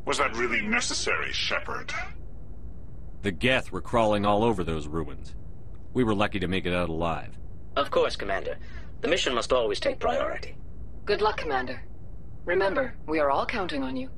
Was that really necessary, Shepard? The Geth were crawling all over those ruins. We were lucky to make it out alive. Of course, Commander. The mission must always take priority. Good luck, Commander. Remember, we are all counting on you.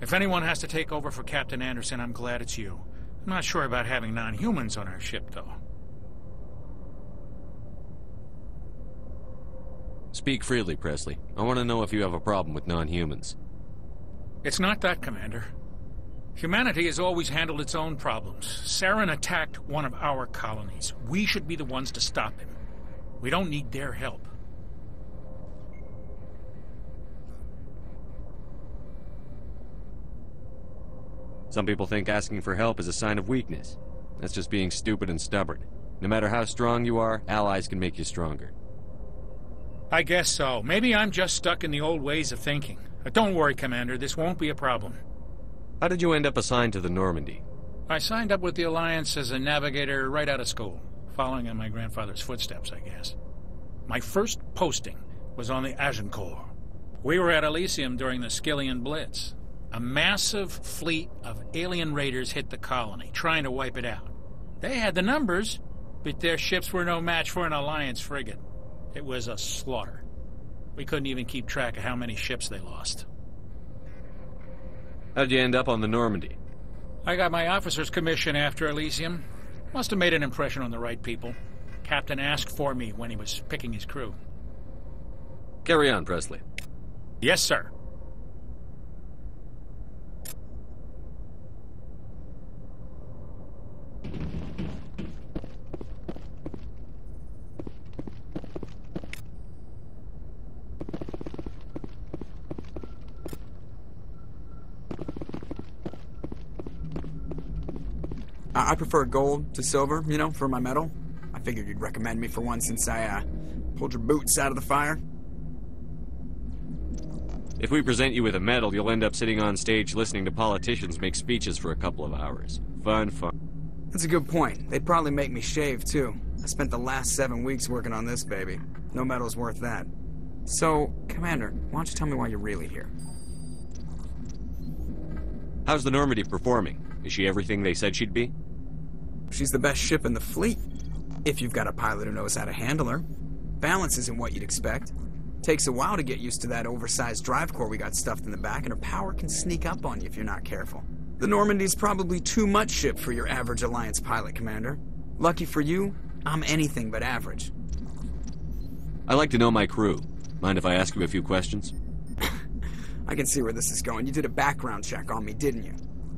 If anyone has to take over for Captain Anderson, I'm glad it's you. I'm not sure about having non-humans on our ship, though. Speak freely, Presley. I want to know if you have a problem with non-humans. It's not that, Commander. Humanity has always handled its own problems. Saren attacked one of our colonies. We should be the ones to stop him. We don't need their help. Some people think asking for help is a sign of weakness. That's just being stupid and stubborn. No matter how strong you are, allies can make you stronger. I guess so. Maybe I'm just stuck in the old ways of thinking. But don't worry, Commander. This won't be a problem. How did you end up assigned to the Normandy? I signed up with the Alliance as a navigator right out of school, following in my grandfather's footsteps, I guess. My first posting was on the Agincourt. We were at Elysium during the Skillian Blitz. A massive fleet of alien raiders hit the colony, trying to wipe it out. They had the numbers, but their ships were no match for an Alliance frigate. It was a slaughter. We couldn't even keep track of how many ships they lost. How'd you end up on the Normandy? I got my officer's commission after Elysium. Must have made an impression on the right people. Captain asked for me when he was picking his crew. Carry on, Presley. Yes, sir. I prefer gold to silver, you know, for my medal. I figured you'd recommend me for one since I, pulled your boots out of the fire. If we present you with a medal, you'll end up sitting on stage listening to politicians make speeches for a couple of hours. Fun. That's a good point. They'd probably make me shave, too. I spent the last 7 weeks working on this baby. No medal's worth that. So, Commander, why don't you tell me why you're really here? How's the Normandy performing? Is she everything they said she'd be? She's the best ship in the fleet, if you've got a pilot who knows how to handle her. Balance isn't what you'd expect. Takes a while to get used to that oversized drive core we got stuffed in the back, and her power can sneak up on you if you're not careful. The Normandy's probably too much ship for your average Alliance pilot, Commander. Lucky for you, I'm anything but average. I like to know my crew. Mind if I ask you a few questions? I can see where this is going. You did a background check on me, didn't you?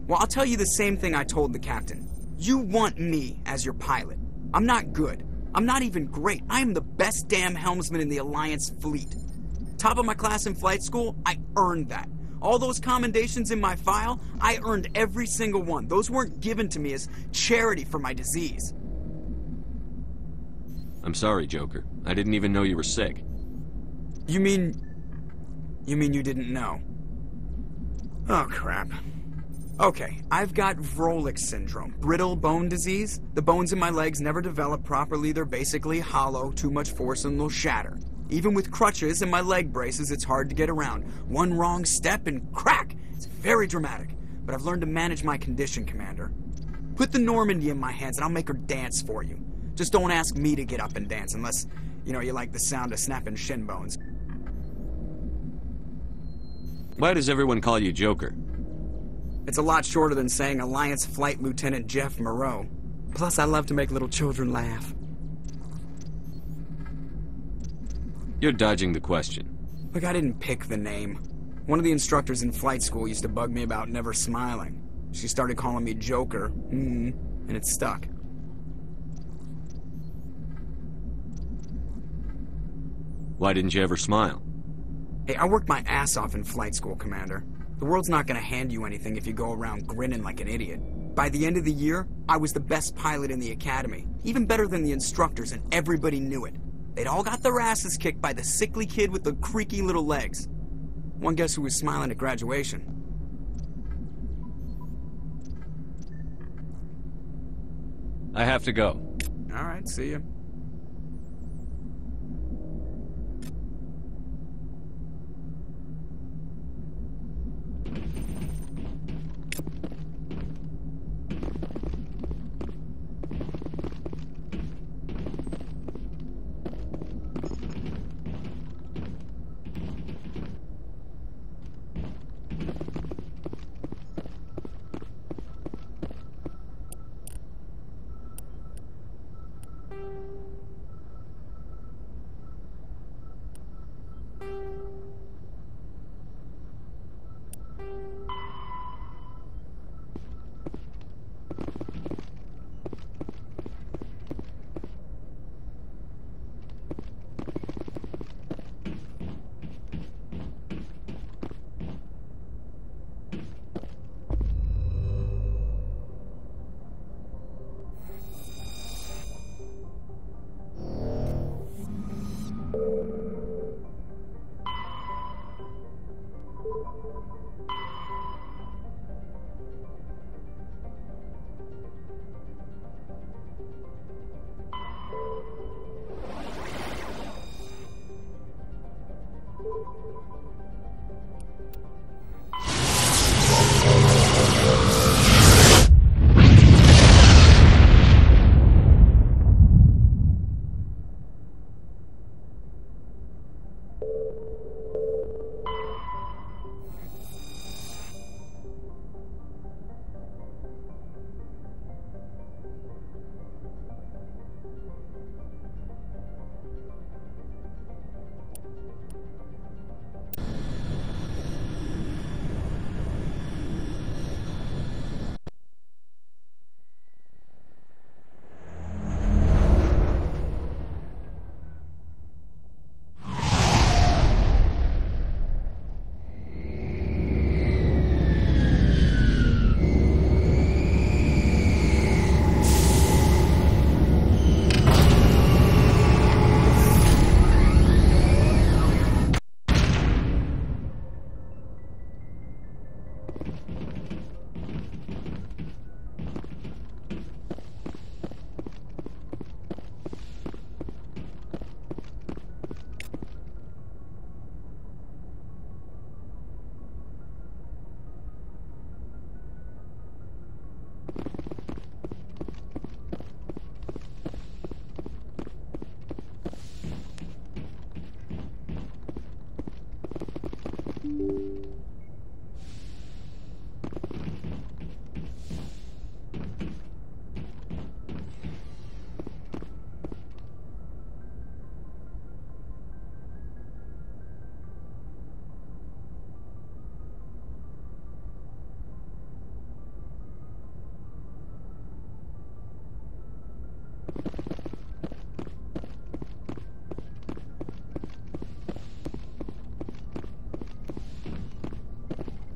Well, I'll tell you the same thing I told the captain. You want me as your pilot. I'm not good. I'm not even great. I am the best damn helmsman in the Alliance fleet. Top of my class in flight school, I earned that. All those commendations in my file, I earned every single one. Those weren't given to me as charity for my disease. I'm sorry, Joker. I didn't even know you were sick. You mean you didn't know? Oh, crap. Okay, I've got Vrolik syndrome, brittle bone disease. The bones in my legs never develop properly. They're basically hollow, too much force and they'll shatter. Even with crutches and my leg braces, it's hard to get around. One wrong step and crack! It's very dramatic. But I've learned to manage my condition, Commander. Put the Normandy in my hands and I'll make her dance for you. Just don't ask me to get up and dance unless, you know, you like the sound of snapping shin bones. Why does everyone call you Joker? It's a lot shorter than saying Alliance Flight Lieutenant Jeff Moreau. Plus, I love to make little children laugh. You're dodging the question. Look, I didn't pick the name. One of the instructors in flight school used to bug me about never smiling. She started calling me Joker, and it stuck. Why didn't you ever smile? Hey, I worked my ass off in flight school, Commander. The world's not gonna hand you anything if you go around grinning like an idiot. By the end of the year, I was the best pilot in the academy. Even better than the instructors, and everybody knew it. They'd all got their asses kicked by the sickly kid with the creaky little legs. One guess who was smiling at graduation? I have to go. All right, see ya.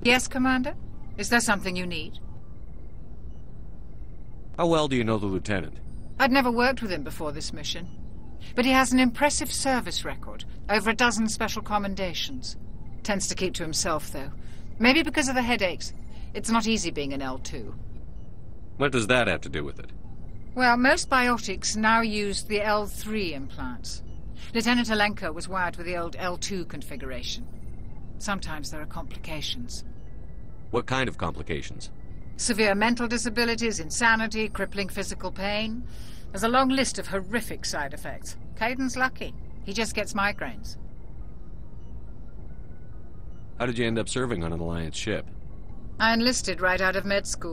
Yes, Commander? Is there something you need? How well do you know the lieutenant? I'd never worked with him before this mission. But he has an impressive service record. Over a dozen special commendations. Tends to keep to himself, though. Maybe because of the headaches. It's not easy being an L2. What does that have to do with it? Well, most biotics now use the L3 implants. Lieutenant Alenko was wired with the old L2 configuration. Sometimes there are complications. What kind of complications? Severe mental disabilities, insanity, crippling physical pain. There's a long list of horrific side effects. Caden's lucky. He just gets migraines. How did you end up serving on an Alliance ship? I enlisted right out of med school.